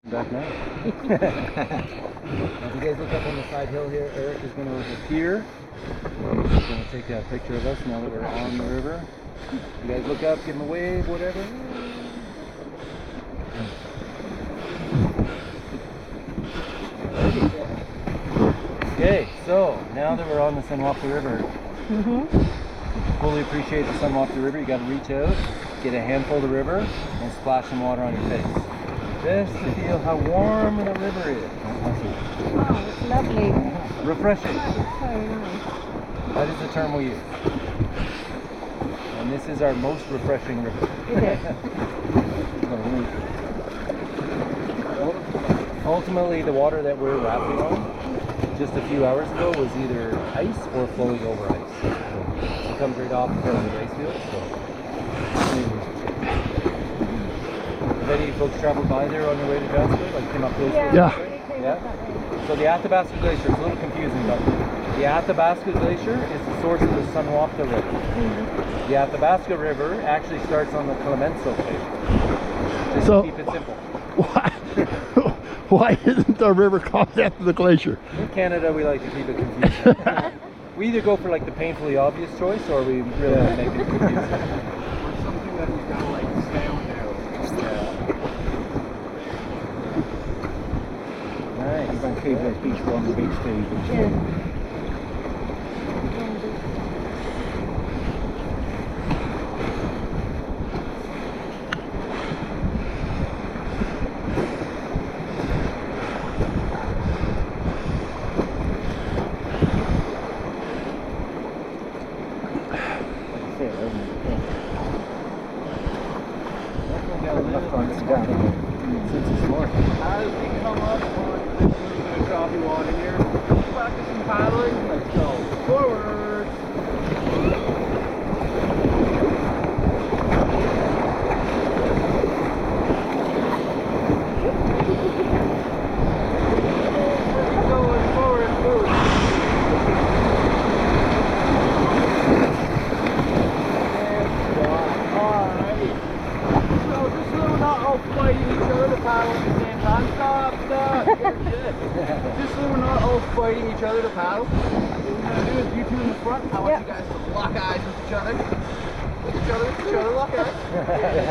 Back now. If you guys look up on the side hill here, Eric is going to appear. He's going to take a picture of us now that we're on the river. You guys look up, give him a wave, whatever. Okay, so now that we're on the Sunwapta River, fully appreciate the Sunwapta River. You got to reach out, get a handful of the river, and splash some water on your face. Just to feel how warm the river is. Oh, it's lovely. Refreshing. That is so nice. That is the term we use. And this is our most refreshing river. Is it? Ultimately, the water that we're rafting on just a few hours ago was either ice or flowing over ice. It comes right off the ice field. So. Have any folks traveled by there on their way to Jasper? Like came up those Yeah. Yeah. So the Athabasca Glacier, it's a little confusing, but the Athabasca Glacier is the source of the Sunwapta River. The Athabasca River actually starts on the Clemenceau Glacier. Just to keep it simple. Why isn't the river called after the glacier? In Canada, we like to keep it confusing. We either go for like the painfully obvious choice, or we really make it confusing. Or something that you gotta like stay on now. Nice. You've got Cape Beach, we're on the beach too. Yeah. As we come up on this little bit of choppy water here, practice some paddling. Let's go forward. Going forward, move. Alright. So just so we're not all fighting each other to paddle at the same time. Stop. Good. Just so we're not all fighting each other to paddle. What we're gonna do is you two in the front. I want you guys to lock eyes with each other. With each other, lock eyes.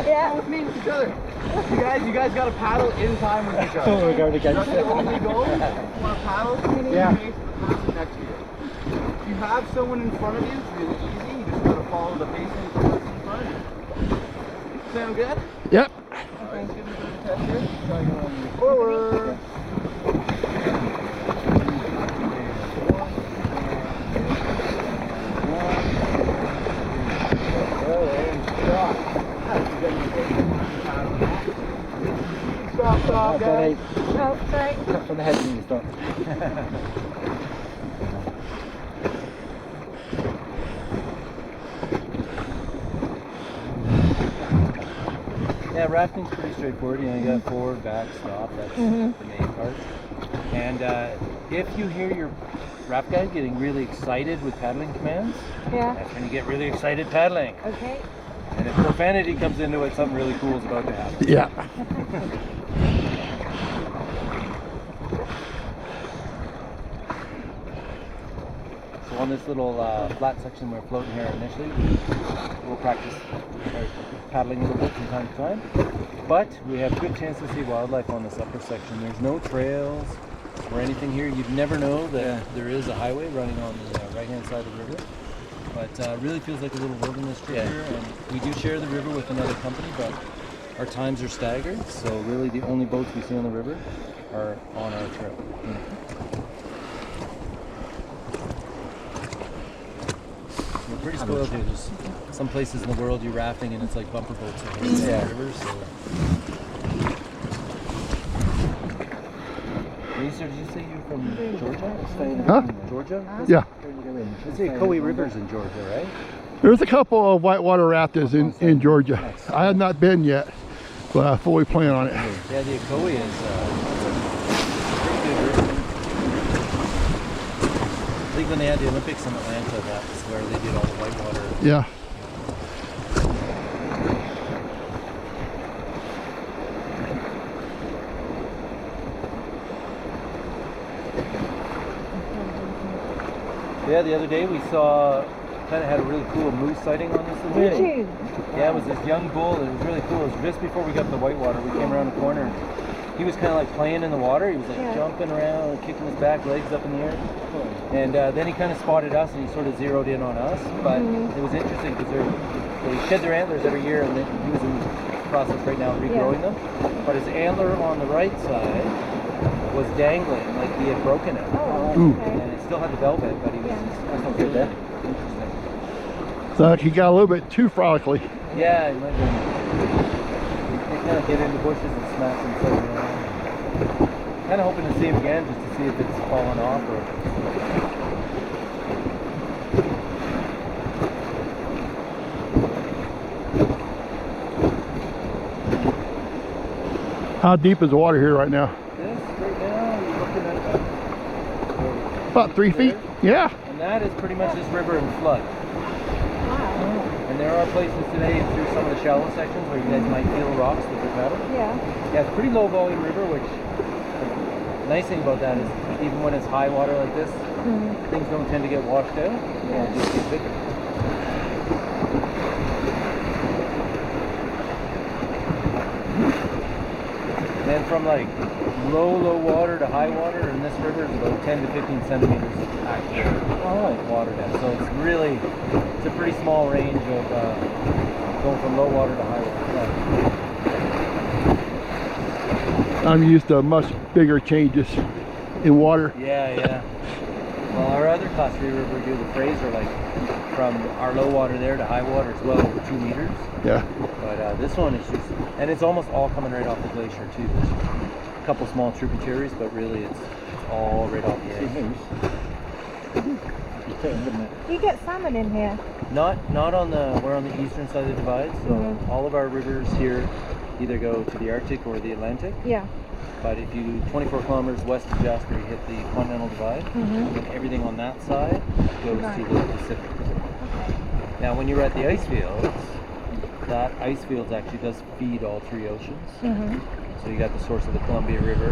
Yeah. With me, with each other. You guys gotta paddle in time with each other. We're going That's the only goal. You wanna paddle? Yeah. Face the person next to you. If you have someone in front of you, it's really easy. You just gotta follow the pacing of the person in front of you. Sound good? Yep. Alright, let's give it a bit of a test here. Try going forward. Stop, guys. Oh, sorry. From the head, you stop. Yeah, rafting's pretty straightforward. You know, you got forward, back, stop. That's the main part. And if you hear your raft guide getting really excited with paddling commands, Yeah. that's when you get really excited paddling. Okay. And if profanity comes into it, something really cool is about to happen. Yeah. So on this little flat section we're floating here initially, we'll practice paddling a little bit from time to time. But we have a good chance to see wildlife on this upper section. There's no trails or anything here. You'd never know that there is a highway running on the right-hand side of the river. But really feels like a little wilderness trip here. And we do share the river with another company, but our times are staggered. So really the only boats we see on the river are on our trail. We're pretty spoiled here. There's some places in the world you're rafting and it's like bumper boats over the river. So. Lisa, did you say you're from Georgia? Huh? Georgia? Yeah. Let's say Coe River's in Georgia, right? There's a couple of whitewater rapids in Georgia. I have not been yet, but I fully plan on it. Yeah, the Coe is pretty good river. I think when they had the Olympics in Atlanta, that's where they did all the whitewater. Yeah. Yeah, the other day we saw, kind of had a really cool moose sighting on this little Did thing. you? Yeah, it was this young bull. It was really cool. It was just before we got to the whitewater. We came around the corner. And he was kind of like playing in the water. He was like Yeah. jumping around, and kicking his back legs up in the air. And then he kind of spotted us, and he sort of zeroed in on us. But it was interesting because they shed their antlers every year, and he was in the process right now of regrowing them. But his antler on the right side was dangling, like he had broken it. Oh, Ooh. okay. And it still had the velvet, but he was Yeah. not good there. Interesting. So he got a little bit too frolicky. Yeah, it might be. They kind of get in the bushes and smash themselves around. Kind of hoping to see him again just to see if it's fallen off or. How deep is the water here right now? This right now, you're looking at About 3 feet? Yeah. and that is pretty much this river in flood. Wow. And there are places today through some of the shallow sections where you guys might feel rocks that they're paddling. Yeah. Yeah, it's a pretty low volume river, which the nice thing about that is even when it's high water like this, things don't tend to get washed out. Yeah. It just gets bigger. Then from like low water to high water in this river is about 10 to 15 centimeters actual water depth. So it's really, it's a pretty small range of going from low water to high water. I'm used to much bigger changes in water. Yeah. Well, our other class 3 river we do, the Fraser, like from our low water there to high water is well over 2 meters. Yeah. But this one is just, and it's almost all coming right off the glacier too. There's a couple small tributaries, but really it's all right off the edge. You get salmon in here. Not on the, we're on the eastern side of the divide, so all of our rivers here either go to the Arctic or the Atlantic. Yeah. But if you do 24 kilometers west of Jasper, you hit the continental divide, and then everything on that side goes to the Pacific. Okay. Now, when you're at the ice fields, that ice fields actually does feed all 3 oceans. So you got the source of the Columbia River,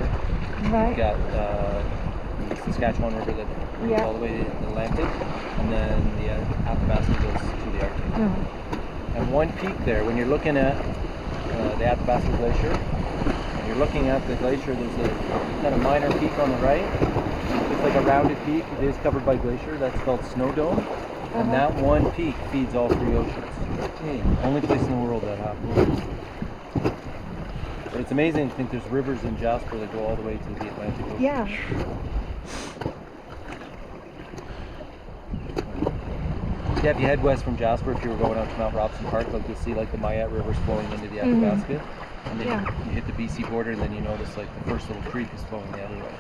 Right. you got the Saskatchewan River that goes all the way to the Atlantic, and then the Athabasca goes to the Arctic. And one peak there, when you're looking at the Athabasca Glacier, when you're looking at the glacier, there's a kind of minor peak on the right. It's like a rounded peak. It is covered by glacier. That's called Snow Dome. And that one peak feeds all 3 oceans. Only place in the world that happens. But it's amazing to think there's rivers in Jasper that go all the way to the Atlantic Ocean. Yeah. Yeah, if you head west from Jasper, if you were going out to Mount Robson Park, like you'll see like the Mayette River's flowing into the Athabasca. And then you hit the BC border, and then you notice like the first little creek is flowing the other way.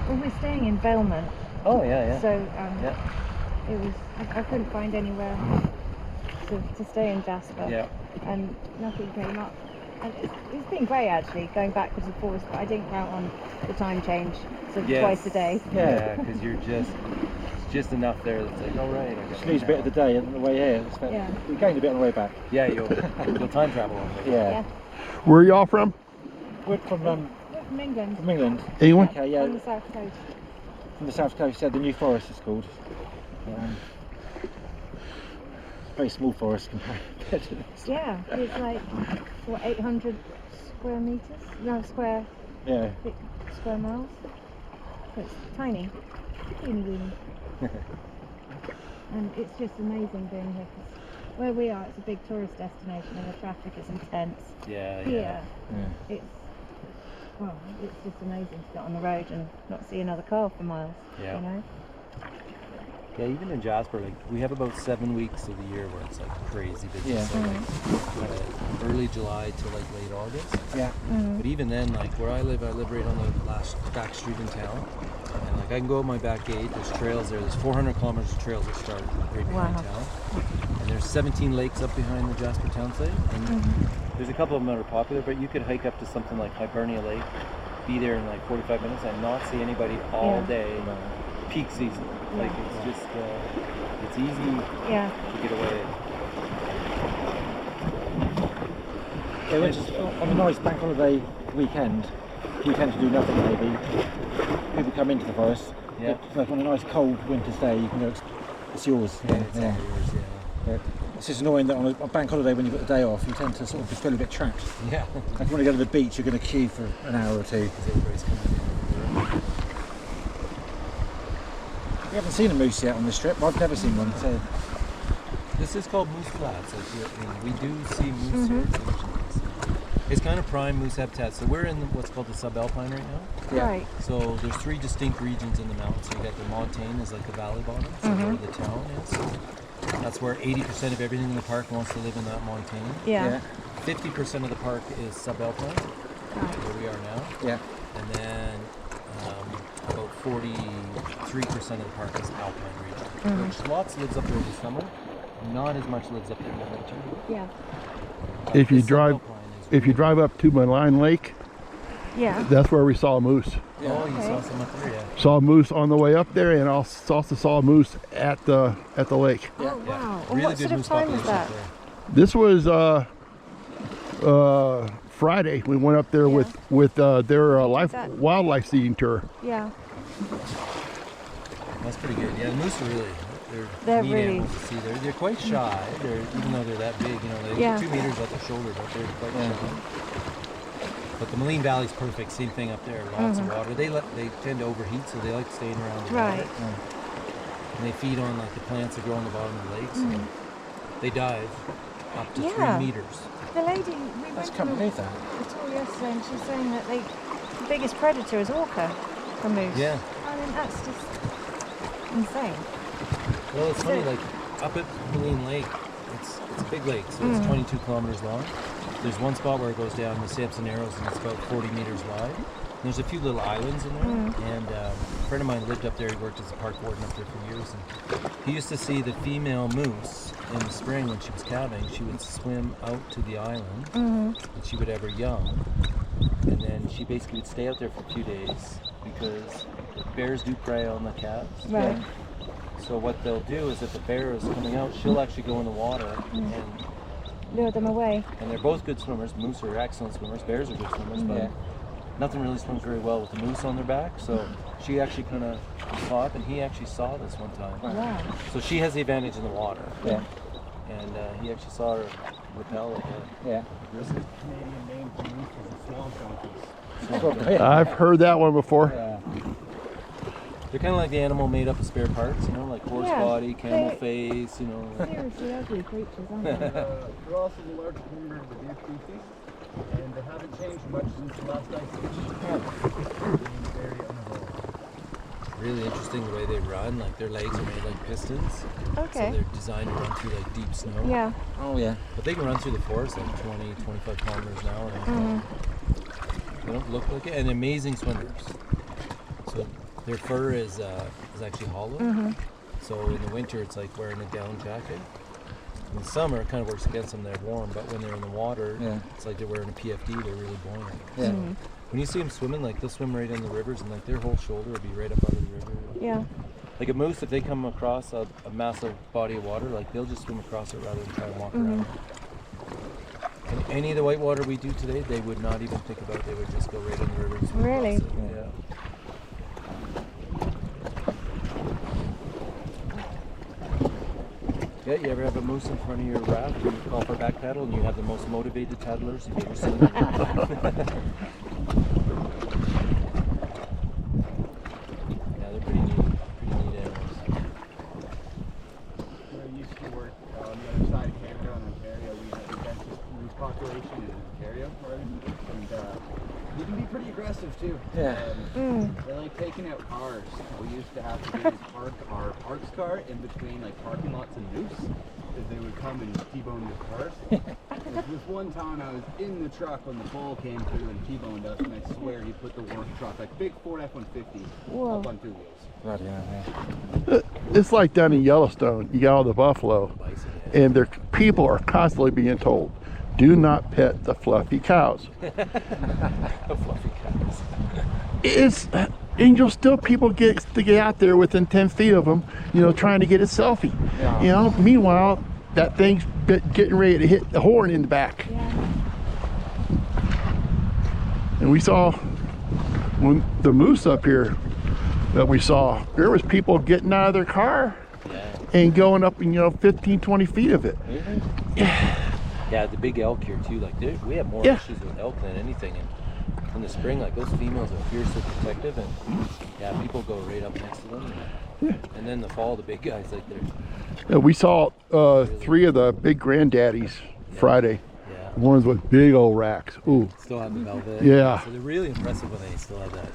Well, we're staying in Belmont. Oh, yeah. So it was, I couldn't find anywhere to stay in Jasper. Yeah. And nothing came up. And it's been great actually, going backwards and forwards, but I didn't count on the time change, so twice a day. Yeah, because you're just enough there that's like, oh right. Just lose a bit of the day on the way here. We gained a bit on the way back. Yeah, you'll time travel on there. Yeah. Where are y'all from? We're from We're from England, England. England? Okay, yeah. on the south coast. From the south coast, yeah, the New Forest is called. Very small forest compared to this. Yeah, it's like, 800 square meters? No, square miles. It's tiny. Teeny weeny. And it's just amazing being here. 'Cause where we are, it's a big tourist destination and the traffic is intense. Yeah. Here, it's just amazing to get on the road and not see another car for miles. Yeah. You know? Yeah, even in Jasper, like we have about 7 weeks of the year where it's like crazy busy. Yeah. So like early July to like late August. Yeah. But even then, like where I live right on the last back street in town. And like I can go out my back gate, there's trails there. There's 400 kilometers of trails that start right behind town. And there's 17 lakes up behind the Jasper town site. And there's a couple of them that are popular, but you could hike up to something like Hibernia Lake, be there in like 45 minutes and not see anybody all day. Peak season. Like it's just, it's easy to get away. Yeah, which is on a nice bank holiday weekend, if you tend to do nothing maybe, people come into the forest, Yeah. But on a nice cold winter's day, you can go. It's yours. Yeah, it's all yours, yeah. Yeah. It's just annoying that on a bank holiday when you've got the day off, you tend to sort of feel a bit trapped. Yeah. Like if you want to go to the beach, you're going to queue for an hour or two. Everybody's coming in. We haven't seen a moose yet on this trip. I've never seen one. So This is called Moose Flats. We do see moose here occasionally. It's kind of prime moose habitat. So we're in what's called the subalpine right now. Yeah. Right. So there's 3 distinct regions in the mountains. So you got the montane is like the valley bottom, so where the town is. That's where 80% of everything in the park wants to live in that montane. Yeah. 50% of the park is subalpine, where we are now. yeah. And then about 43% of the park is alpine region, which lots lives up there in the summer. Not as much lives up there in the winter. Yeah. If you The drive, subalpine is if you drive up to Malign Lake, Yeah. that's where we saw a moose. Oh, you Okay. saw some up there, yeah. Saw a moose on the way up there, and also saw a moose at the lake. Oh, wow. Yeah. And what sort of moose time was population up that? there. This was Friday. We went up there with their wildlife seeding tour. Yeah. That's pretty good. Yeah, the moose are They're neat really- animals to see. They're quite shy. Even though they're that big, they're Yeah. 2 meters at their shoulder, but they're quite shy. But the Moline Valley's perfect. Same thing up there. Lots of water. They tend to overheat, so they like staying around the water. Right. And they feed on like the plants that grow on the bottom of the lake. So they dive up to Yeah. 3 meters. The lady, we That's went can't to believe that. a tour yesterday and she's saying that the biggest predator is orca for moose. Yeah. I mean, that's just insane. Well, it's funny. So- Like up at Moline Lake, it's a big lake, so it's 22 kilometers long. There's one spot where it goes down the Sampson Narrows, and it's about 40 meters wide. And there's a few little islands in there, and a friend of mine lived up there. He worked as a park warden up there for years, and he used to see the female moose in the spring when she was calving. She would swim out to the island, and she would have her young, and then she basically would stay out there for a few days because bears do prey on the calves. Right. So what they'll do is if the bear is coming out, she'll actually go in the water Lure them away. and they're both good swimmers. Moose are excellent swimmers. Bears are good swimmers, but nothing really swims very well with the moose on their back. So she actually kind of caught, and he actually saw this one time. Wow. So she has the advantage in the water, Yeah. and he actually saw her repel like a Yeah. grizzly. Canadian name for moose is a swamp donkey. I've heard that one before. Yeah. They're kind of like the animal made up of spare parts, like horse Yeah, body, camel they- face, Seriously ugly creatures, aren't they? They're also the largest member of the deer species, and they haven't changed much since the last ice age. Being very unevolved. Really interesting the way they run. Like their legs are made like pistons, so Okay. they're designed to run through like deep snow. Yeah. Oh yeah. But they can run through the forest like 20, 25 kilometers an hour. And they don't look like it. And amazing swimmers. So their fur is actually hollow. So in the winter, it's like wearing a down jacket. In the summer, it kind of works against them. They're warm, but when they're in the water, it's like they're wearing a PFD. They're really buoyant. Yeah. So when you see them swimming, like they'll swim right in the rivers, and like their whole shoulder will be right up out of the river. Yeah. Like a moose, if they come across a massive body of water, like they'll just swim across it rather than try and walk around. And any of the whitewater we do today, they would not even think about. They would just go right in the river and swim Really? across it. Yeah. Yeah, you ever have a moose in front of your raft and you call for back paddle and you have the most motivated paddlers you've ever seen? Yeah, they're pretty neat animals. When I used to work on the other side of Canada in Ontario, we had the densest moose population in Ontario, and you can be pretty aggressive too. Yeah. They like taking out cars. We used to have to park our parks car in between like parking lots and moose, because they would come and T-bone the cars. This one time I was in the truck when the bull came through and T-boned us, and I swear he put the work truck, like big Ford F-150, Whoa. up on 2 wheels. Bloody hell, yeah. It's like down in Yellowstone. You got all the buffalo, and their people are constantly being told, "Do not pet the fluffy cows." Fluffy cows. And you'll still people get out there within 10 feet of them, trying to get a selfie. Yeah. Meanwhile, that thing's getting ready to hit the horn in the back. Yeah. And we saw when the moose up here But we saw there was people getting out of their car and going up, 15, 20 feet of it. Really? Yeah, the big elk here too. Like we have more issues with elk than anything. And in the spring, like those females are fiercely protective, and people go right up next to them. And then the fall, the big guys, like they're. We saw 3 of the big granddaddies Friday. Yeah. Ones with big old racks. Ooh. Still have the velvet. Yeah. So they're really impressive when they still have that.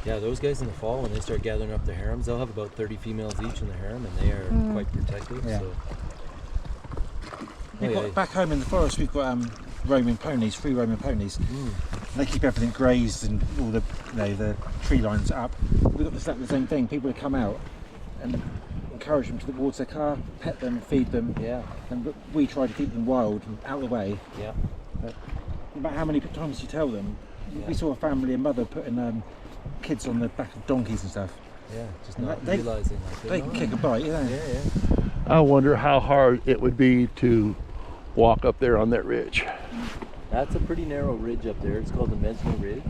Yeah, those guys in the fall, when they start gathering up their harems, they'll have about 30 females each in the harem, and they are quite protective. Yeah. So. Back home in the forest, we've got roaming ponies, free roaming ponies. They keep everything grazed and all the the tree lines up. We've got the same thing. People would come out and encourage them towards their car, pet them, feed them. Yeah. And we try to keep them wild and out of the way. Yeah. But no matter how many times you tell them, we saw a family, a mother putting kids on the back of donkeys and stuff. Yeah, just not realizing they can kick a bite, Yeah. I wonder how hard it would be to walk up there on that ridge. That's a pretty narrow ridge up there. It's called the Mesno Ridge.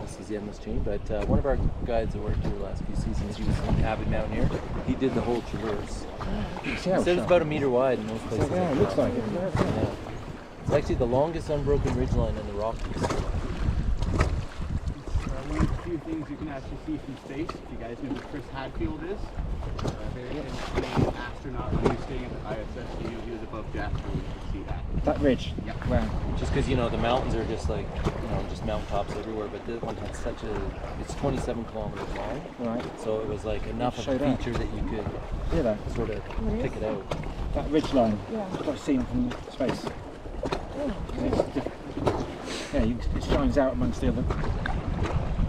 This is the endless chain, but one of our guides that worked here the last few seasons, he was an avid mountaineer. He did the whole traverse. He said it's about 1 meter wide in most places. Yeah, it looks like it. Yeah. It's actually the longest unbroken ridgeline in the Rockies. One of the few things you can actually see from space. If you guys know who Chris Hadfield is, very famous astronaut when he was staying at the ISS. He was above Jasper. You can see that. That ridge. Yeah. Wow. Just because the mountains are just like just mountaintops everywhere, but this one had it's 27 kilometers long. Right. So it was like enough of a feature that you could sort of pick it out. That ridge line. Yeah. That I've seen from space. Oh, It shines out amongst the other.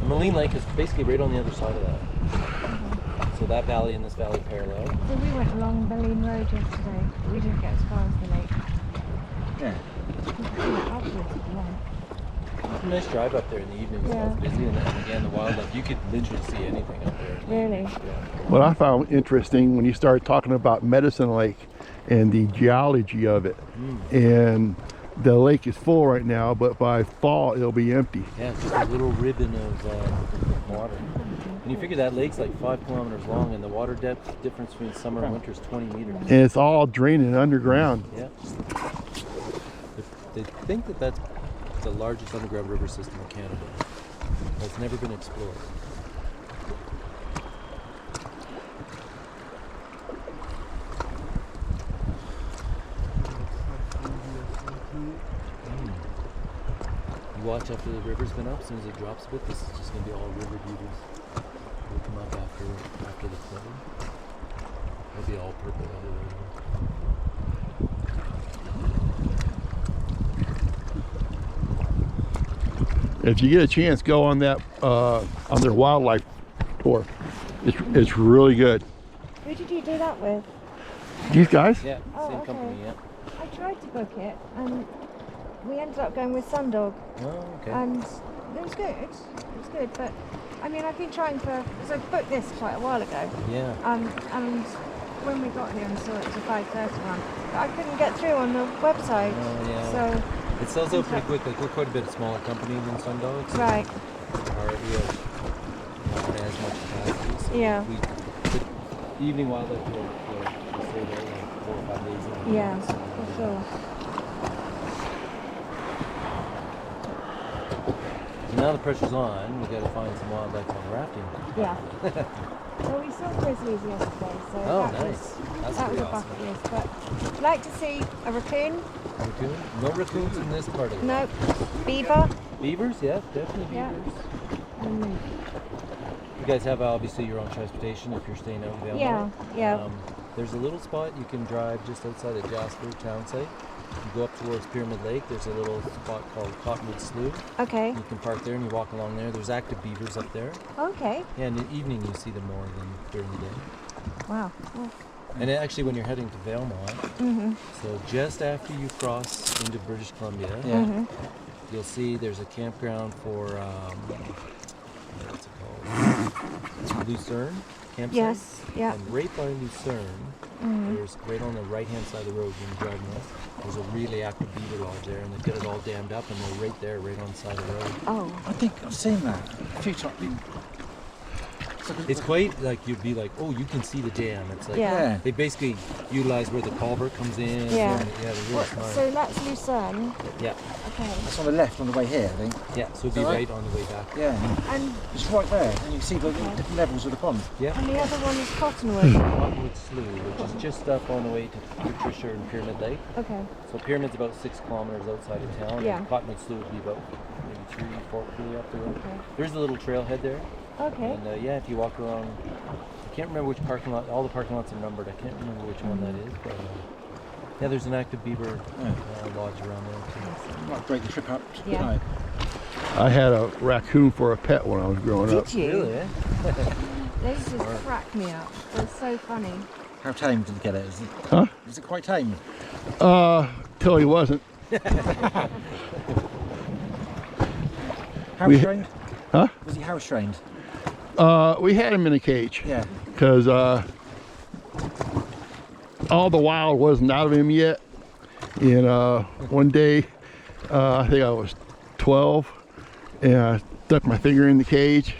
Moline Lake is basically right on the other side of that. So that valley and this valley parallel. So we went along Berlin Road yesterday. We didn't get as far as the lake. Yeah. Upwards, It's a nice drive up there in the evening. It's not busy, and then again the wildlife. You could literally see anything up there. Really? Yeah. What I found interesting when you started talking about Medicine Lake and the geology of it, and the lake is full right now, but by fall it'll be empty. Yeah, it's just a little ribbon of water. And you figure that lake's like 5 kilometers long, and the water depth difference between summer and winter is 20 meters. And it's all draining underground. Yeah. They think that that's the largest underground river system in Canada. It's never been explored. You watch after the river's been up. As soon as it drops a bit, this is just going to be all river beauties. They'll come up after the flooding. It'll be all purple everywhere. If you get a chance, go on that on their wildlife tour. It's really good. Who did you do that with? These guys? Yeah, Oh, same okay. company, yeah. I tried to book it and we ended up going with Sundog Oh, okay. and it was good. It was good, but I mean I've been trying because I booked this quite a while ago. Yeah. And when we got here and saw it was a 5:30 one, but I couldn't get through on the website. Oh, yeah. So It sells out pretty quick. Like we're quite a bit smaller company than Sundog. So right. it's hard. We have not as much capacity. So Yeah. the evening wildlife will stay there like 4 or 5 days. Yeah, for sure. So now the pressure's on. We got to find some wildlife on rafting. Yeah. Well, we saw grizzlies yesterday, so Oh, that nice. That's was pretty a awesome. bucket list. But I'd like to see a raccoon. Raccoon? No raccoons in this part of it. No, beaver. Beavers? Yeah, definitely Yeah. beavers. Mm. You guys have obviously your own transportation if you're staying out in Valemount. Yeah. There's a little spot you can drive just outside of Jasper town site. You go up towards Pyramid Lake. There's a little spot called Cottonwood Slough. Okay. You can park there and you walk along there. There's active beavers up there. Okay. Yeah, in the evening you see them more than during the day. Wow. Well, And actually when you're heading to Valemount, so just after you cross into British Columbia, Yeah. you'll see there's a campground for what's it called? Lucerne campsite. Yes. Yeah. And right by Lucerne, there's right on the right-hand side of the road when you're driving west. There's a really active beaver lodge there, and they've got it all dammed up, and they're right there, right on the side of the road. Oh. I think I've seen that a few times. It's quite like you'd be like, oh, you can see the dam. It's like Yeah. they basically utilize where the culvert comes in. Yeah. And, yeah, they're really What, smart. so that's Lucerne. Yeah, Okay. That's on the left on the way here, I think. yeah. So it'd be Is that right on the way back. Yeah. And It's right there, and you can see the different levels of the pond. Yeah. and the other one is Cottonwood. Cottonwood Slough, which is just up on the way to Patricia and Pyramid Lake. Okay. So Pyramid's about 6 kilometers outside of town. Yeah. And Cottonwood Slough would be about maybe 3-4 km up the road. Okay. There's a little trailhead there. Okay. And yeah, if you walk around, I can't remember which parking lot. All the parking lots are numbered. I can't remember which one that is, but yeah, there's an active beaver lodge around there too. Might break the trip up Yeah. tonight. I had a raccoon for a pet when I was growing up. Did you? Really? Eh? They just crack me up. They're so funny. How tame did you get it? Is it, Huh? is it quite tame? Till he wasn't. House trained? Huh? Was he house trained? We had him in a cage Yeah. because all the wild wasn't out of him yet. And one day, I think I was 12, and I stuck my finger in the cage,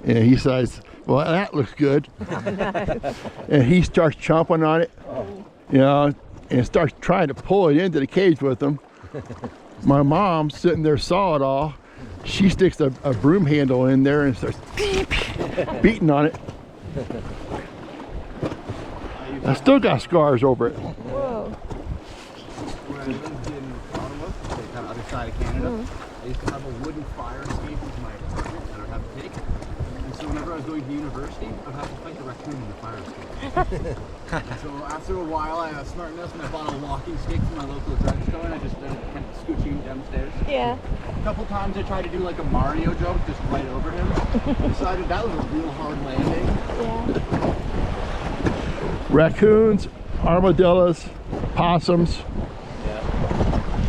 and he says, "Well, that looks good." And he starts chomping on it, you know, and starts trying to pull it into the cage with him. My mom's sitting there, saw it all. She sticks a broom handle in there and starts beating on it. I still got scars over it. Whoa. When I lived in Ottawa, the kind of other side of Canada, I used to have a wooden fire escape into my apartment that I would have to take. And so whenever I was going to university, I'd have to fight the raccoon in the fire escape. So after a while, I was smart enough and I bought a walking stick from my local drugstore and I just started kind of scooching downstairs. Yeah. A couple times I tried to do like a Mario jump just right over him. Decided that was a real hard landing. Yeah. Raccoons, armadillos, possums,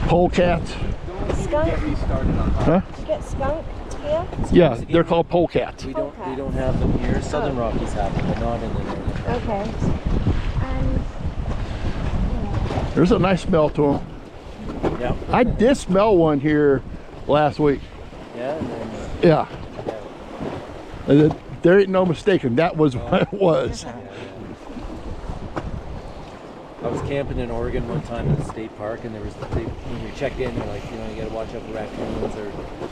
polecats. Don't even Skunk? get me started on that. Huh? Did you get skunk here? Yeah, they're called polecats. We don't have them here. Southern Rockies have them, but not in the northern part. Okay. And There's a nice smell to them. Yeah. I did smell one here last week. Yeah. And then, Yeah. And there ain't no mistaking. That was what it was. I was camping in Oregon one time in the state park, and when you check in, they're like, you know, you got to watch out for raccoons. They're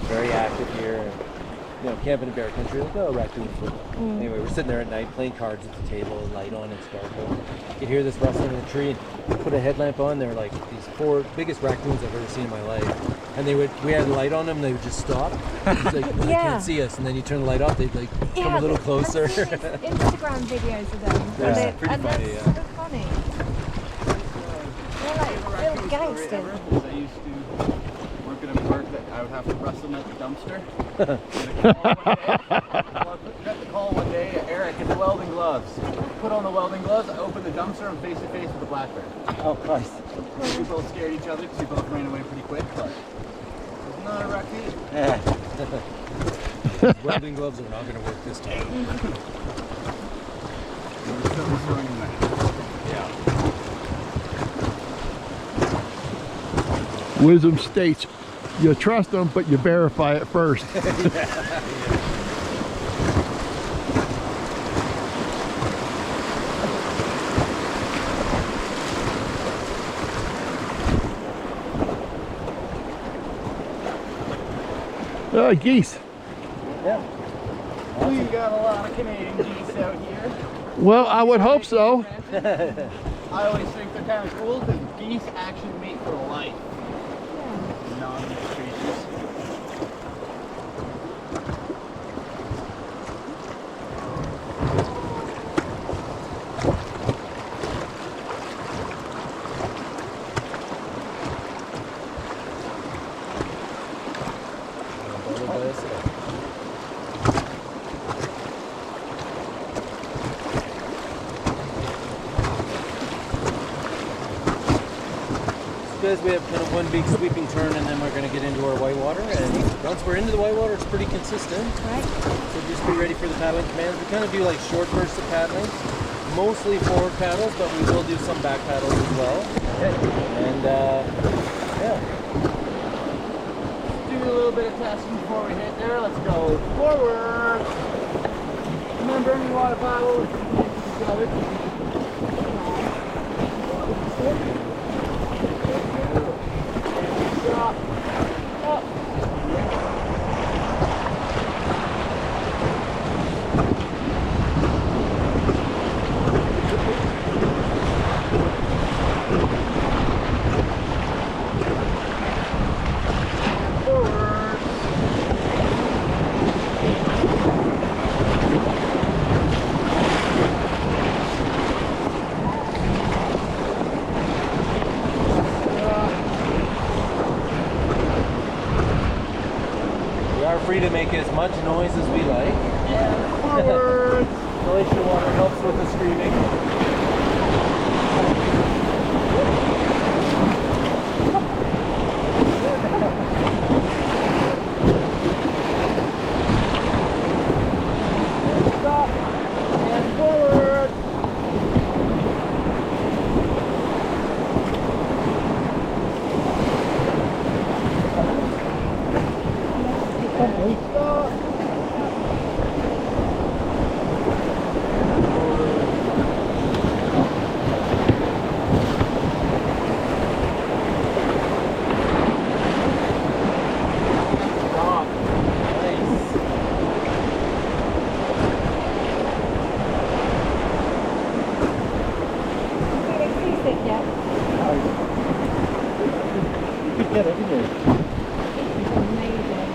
very active here. And, you know, camping in bear country, like, oh, raccoons. Anyway, we're sitting there at night playing cards at the table, light on, it's dark out. You could hear this rustling in the tree, and put a headlamp on. They're like these 4 biggest raccoons I've ever seen in my life. And we had a light on them, and they would just stop. It's like, well, they can't see us. And then you turn the light off, they'd like come a little closer. I've seen these Instagram videos of them. Yeah, and they, pretty and funny, they're yeah. so funny. They're like little gangsters. I used to work at a park that I would have to wrestle at the dumpster. Got the call one day, Eric in the welding gloves. Put on the welding gloves, I opened the dumpster, I'm face to face with a black bear. Oh, Christ. We both scared each other because we both ran away pretty quick, but it's not a raccoon. Yeah. Welding gloves are not going to work this time. Wisdom states, you trust them, but you verify it first. Geese. Yeah. We got a lot of Canadian geese out here. Well, I would hope so. I always think they're kind of cool because geese actually mate for life. Non-mixed species. Good is we have kind of one big sweeping turn, and then we're going to get into our whitewater. And once we're into the whitewater, it's pretty consistent. Right. So just be ready for the paddling commands. We kind of do like short bursts of paddling, mostly forward paddles, but we will do some back paddles as well. And yeah. Do a little bit of testing before we hit there. Let's go forward. Remember, any water paddles, each other. Stop. Up. Free to make as much noise as we like. Forward. Glacier water helps with the screaming. Stop. And forward. Stop. Feeling seasick yet? You could get everything. It's amazing.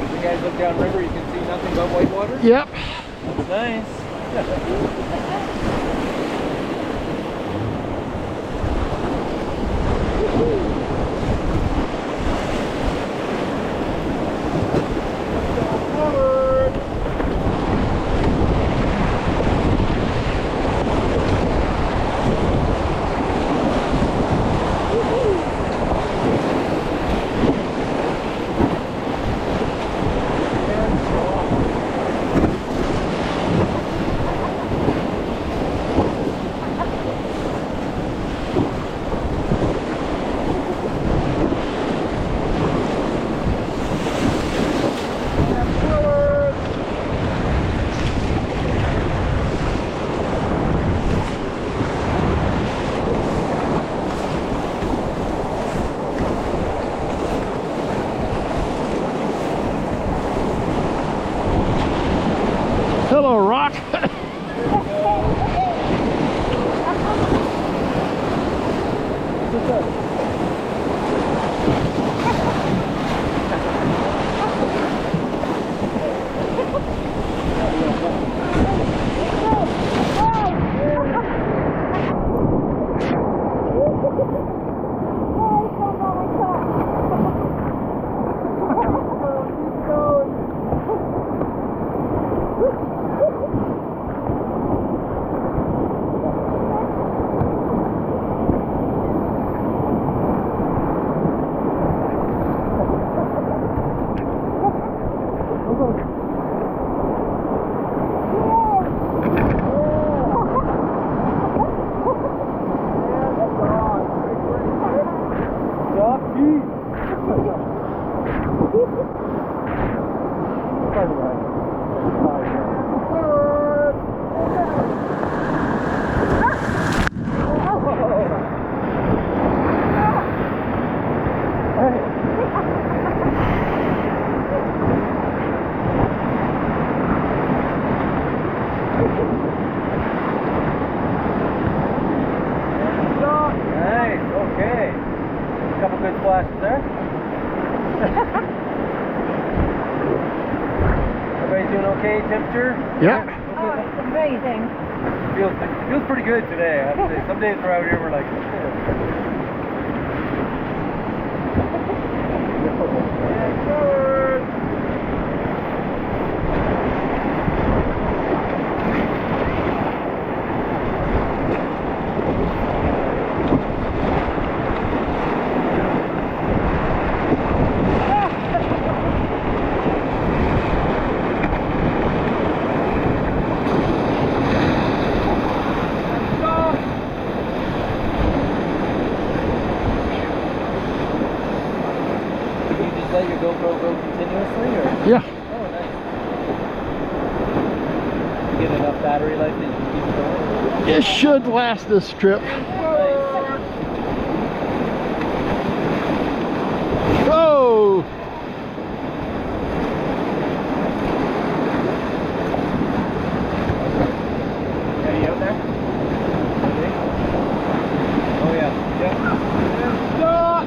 If you guys look downriver, you can see nothing but whitewater. Yep. That's nice. Forward. Hello, Rock. Nice, okay. A couple good splashes there. Everybody doing okay? Temperature? Yep. Oh, it's amazing. Feels pretty good today, I have to say. Some days we're out here, we're like, let your GoPro go continuously, or? Yeah. Oh, nice. You get enough battery life that you can keep going? It should last this trip. Whoa! Yeah, you out there? Okay. Oh yeah. Yep. Stop!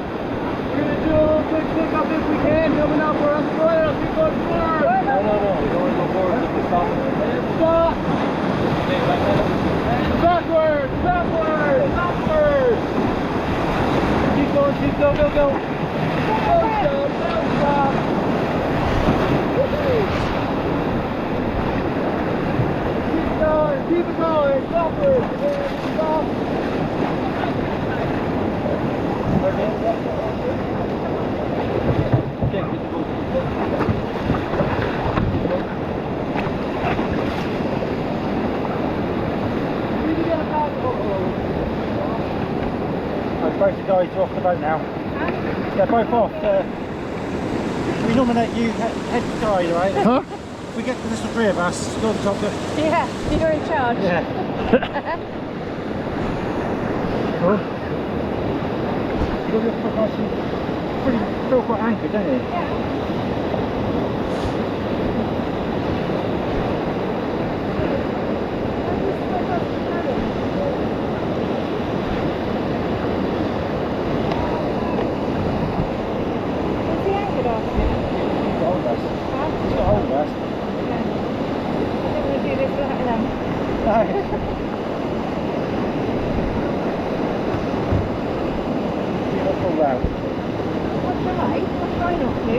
We're gonna do a little quick pickup if we can. Coming up, we're on the soil. Keep going forward. No. We don't want to go forward if we stop. Stop! Okay, back that up. Backwards! Backwards! Backwards! Keep going, keep go. Don't stop! Don't stop! Keep going! Keep it going! Backwards! Stop! Okay, get the GoPro. Both the guys are off the boat now. They're both off. We nominate you head guy, right? Huh? We get this for 3 of us. You're the top. Yeah, you're in charge. Yeah. Cool. You feel quite anchored, don't you? Where's the anchor off? It's hold us. Huh? It's got hold us. Yeah. I don't want to do this without them. No. See what's all out. I'll try. I'll try not to.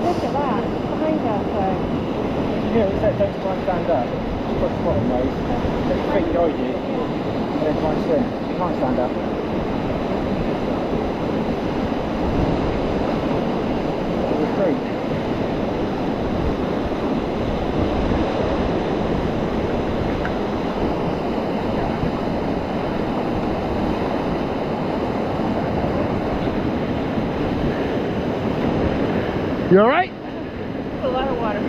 Look at that. Behind us though. Yeah, it said don't try and stand up. Just put the bottom nose. Let your feet guide you. And then try and swim. You can't stand up. Retreat. You all right? A lot of water.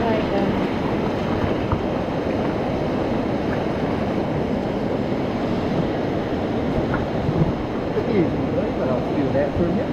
Right then. Easy, but I'll do that for you.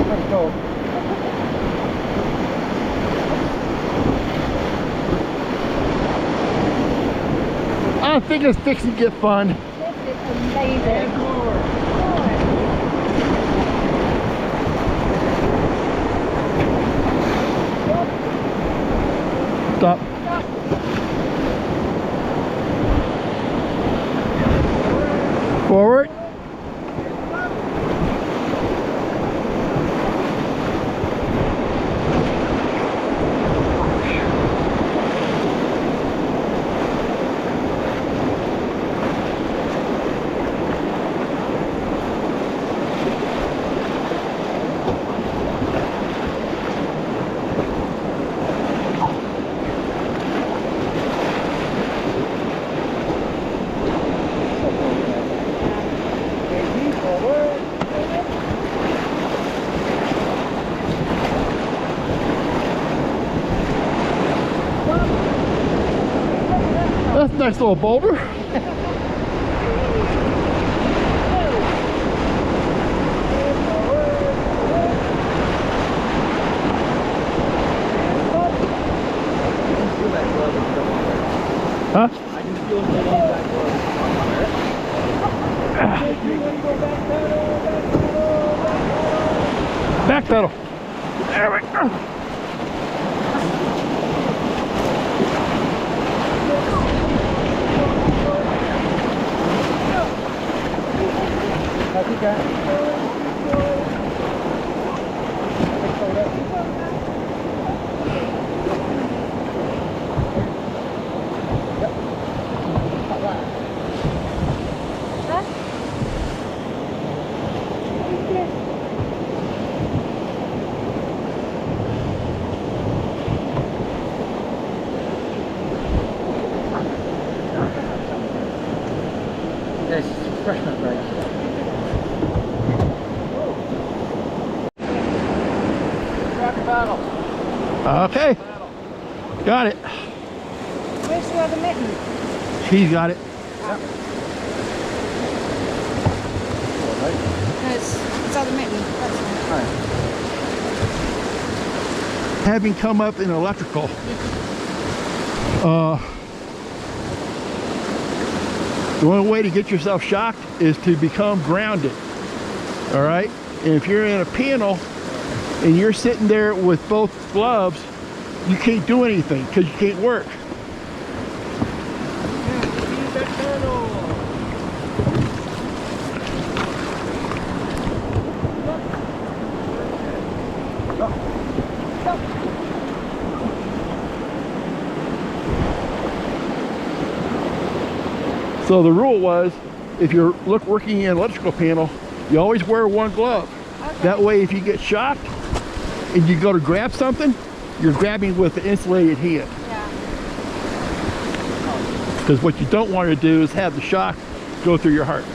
Pretty cool. I think it's fixing to get fun. This is amazing. Stop. Forward. nice little boulder. Huh? I can feel the that Back pedal. There we go. There's refreshment break. Grab the paddle. Okay. Got it. Where's the other mitten? She's got it. It's other mitten. That's fine. Having come up in electrical, the only way to get yourself shocked is to become grounded. All right? And if you're in a panel and you're sitting there with both gloves, you can't do anything because you can't work. So the rule was, if you're working in an electrical panel, you always wear one glove. Okay. That way, if you get shocked and you go to grab something, you're grabbing with the insulated hand. Yeah. Because what you don't want to do is have the shock go through your heart.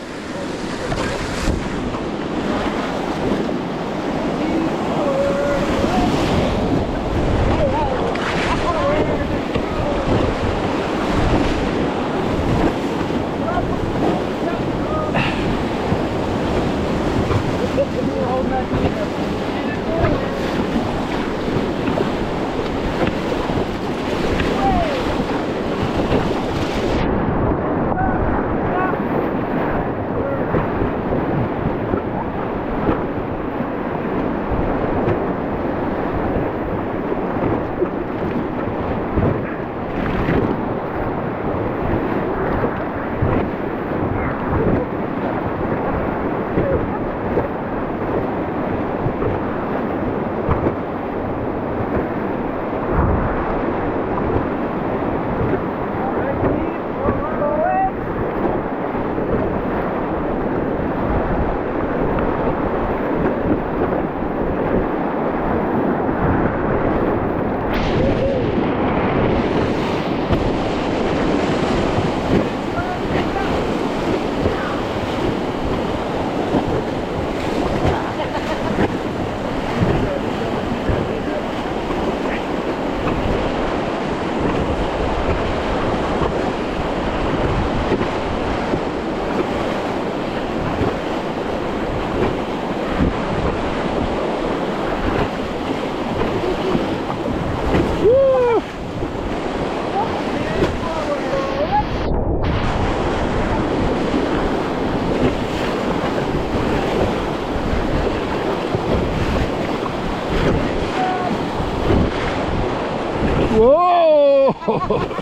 Whoa!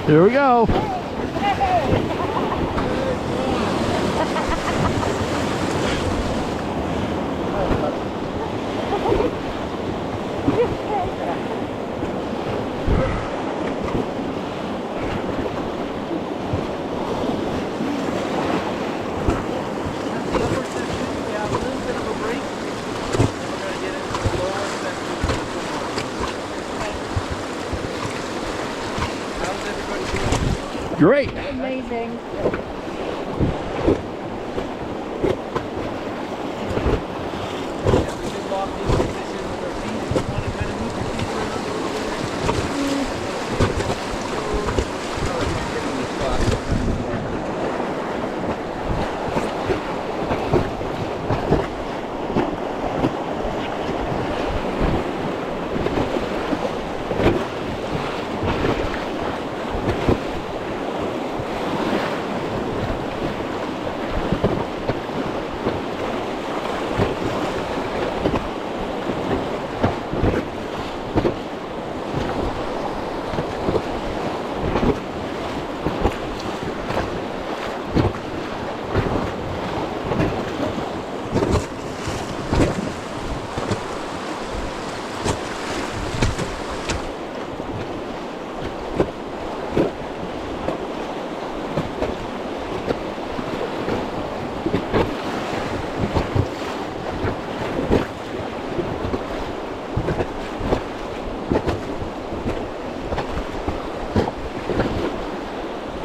Here we go. Great. Amazing.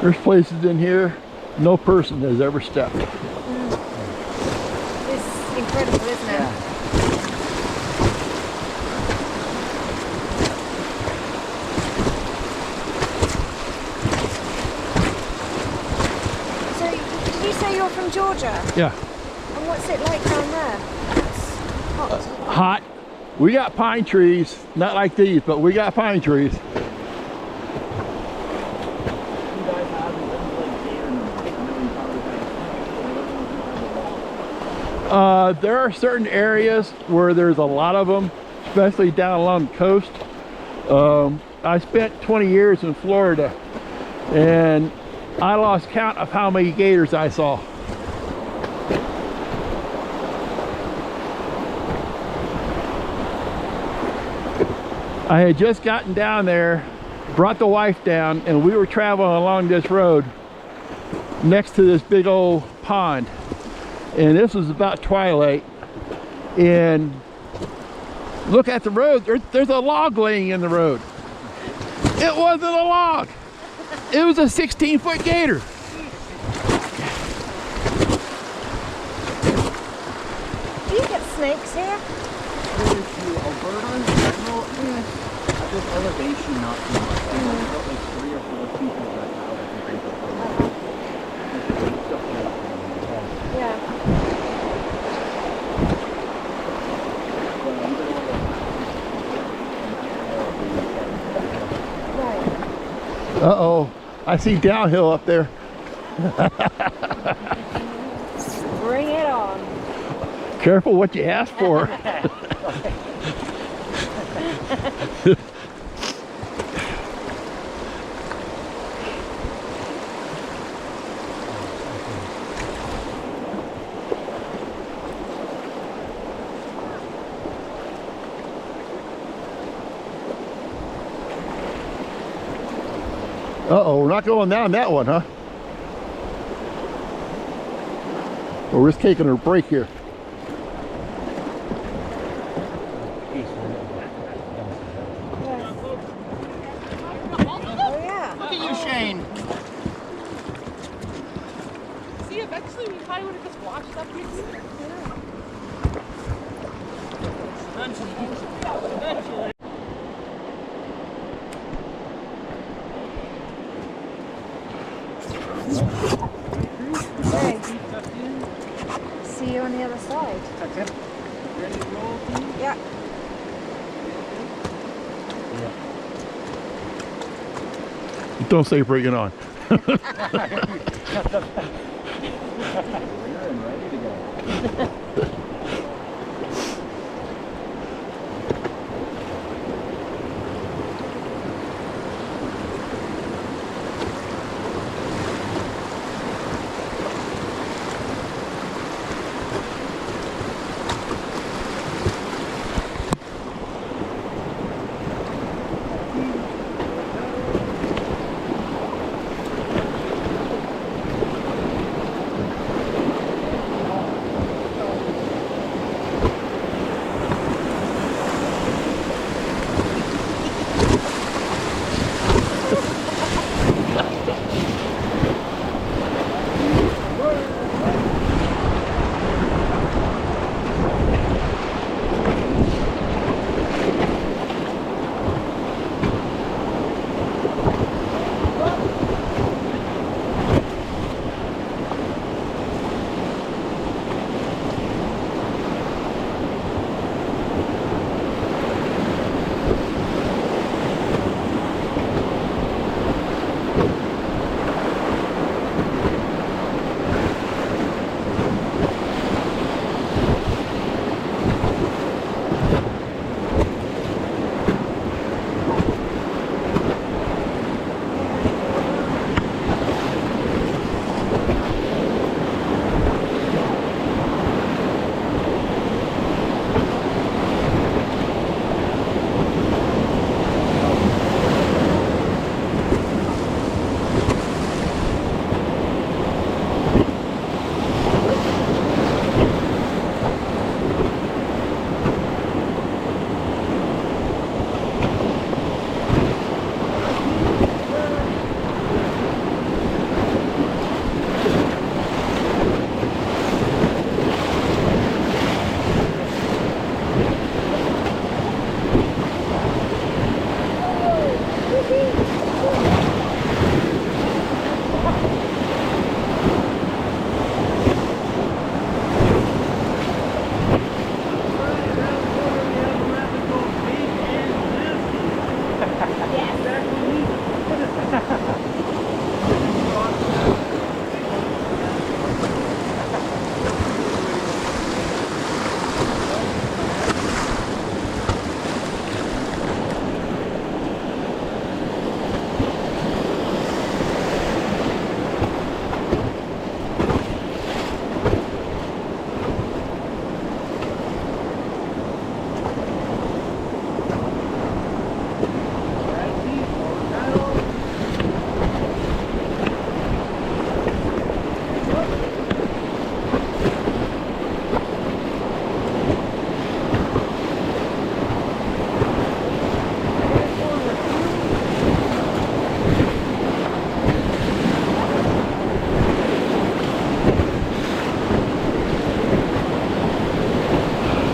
There's places in here no person has ever stepped. It's incredible, isn't it? Yeah. So, did you say you're from Georgia? Yeah. And what's it like down there? It's hot. Hot. We got pine trees, not like these, but we got pine trees. There are certain areas where there's a lot of them, especially down along the coast. I spent 20 years in Florida, and I lost count of how many gators I saw. I had just gotten down there, brought the wife down, and we were traveling along this road next to this big old pond. And this was about twilight, and look at the road. There's a log laying in the road. It wasn't a log. It was a 16-foot gator. Do you get snakes here? Alberta in general, at this elevation, not too much. I've got like 3 or 4 people that have Yeah. Right. Uh-oh, I see downhill up there. Bring it on. Careful what you ask for. Uh-oh, we're not going down that one, huh? We're just taking a break here. Oh yeah. Look at you, Shane. See, eventually we probably would have just washed up here. Eventually. Okay. See you on the other side. Ready to roll? Yeah. Don't say bring it on. We're in, ready to go.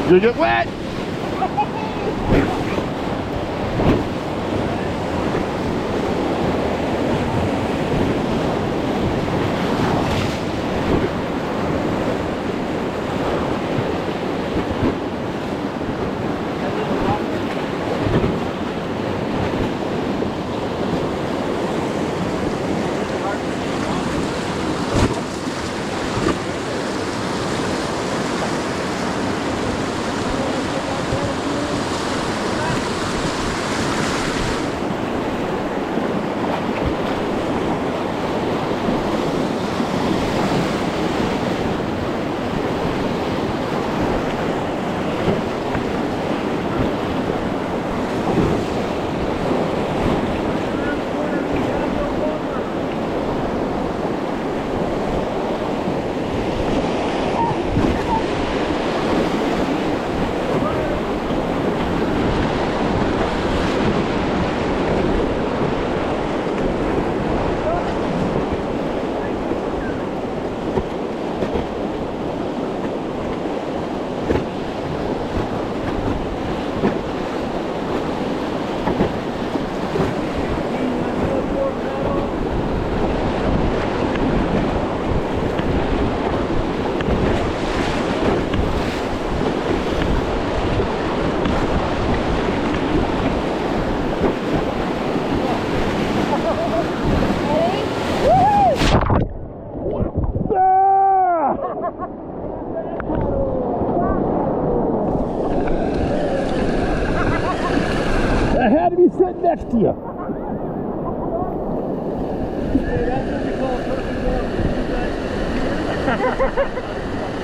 You get wet? I had to be sitting next to you.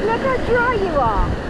Look how dry you are.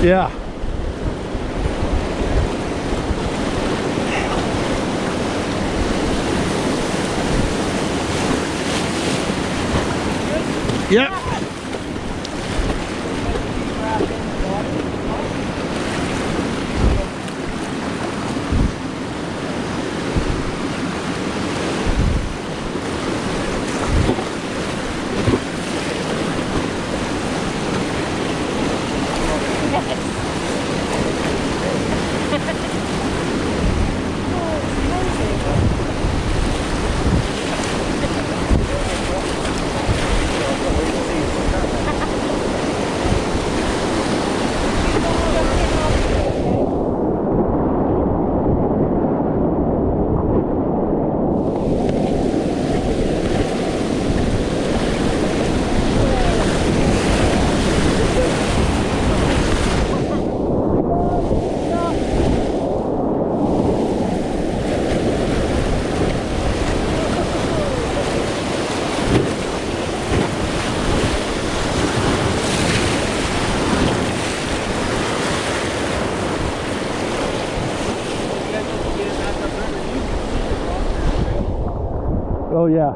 Yeah. Yep. Oh yeah.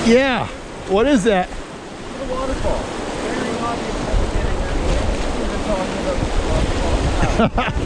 Yeah. What is that? It's a waterfall. Very obvious at the beginning. We've been talking about the waterfall.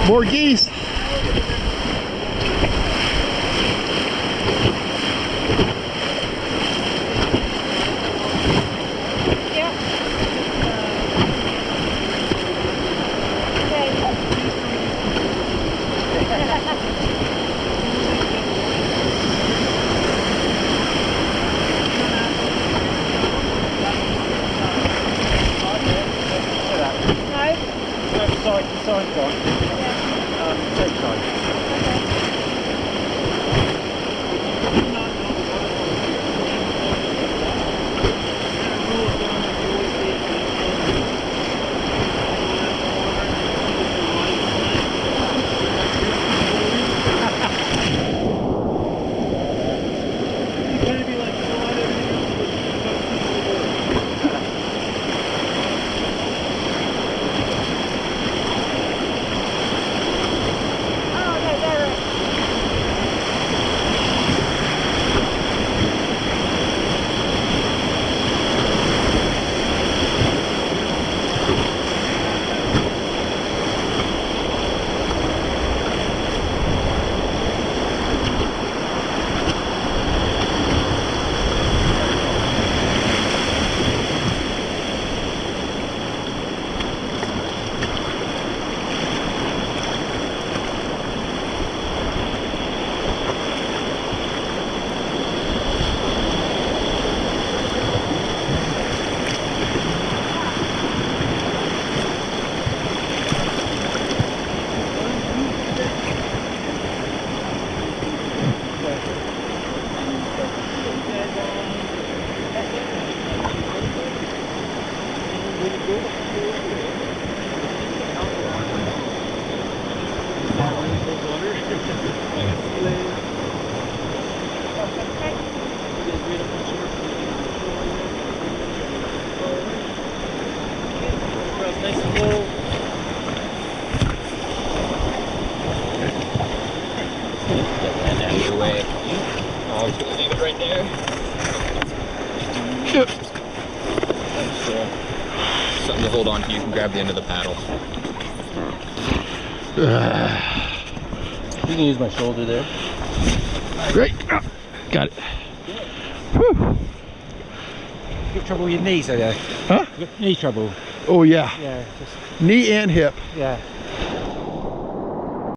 More geese. Something to hold on to. You can grab the end of the paddle. You can use my shoulder there. Great. Got it. Whew. You got trouble with your knees, though? Huh? You got knee trouble? Oh yeah. Yeah. Just, Knee and hip. yeah.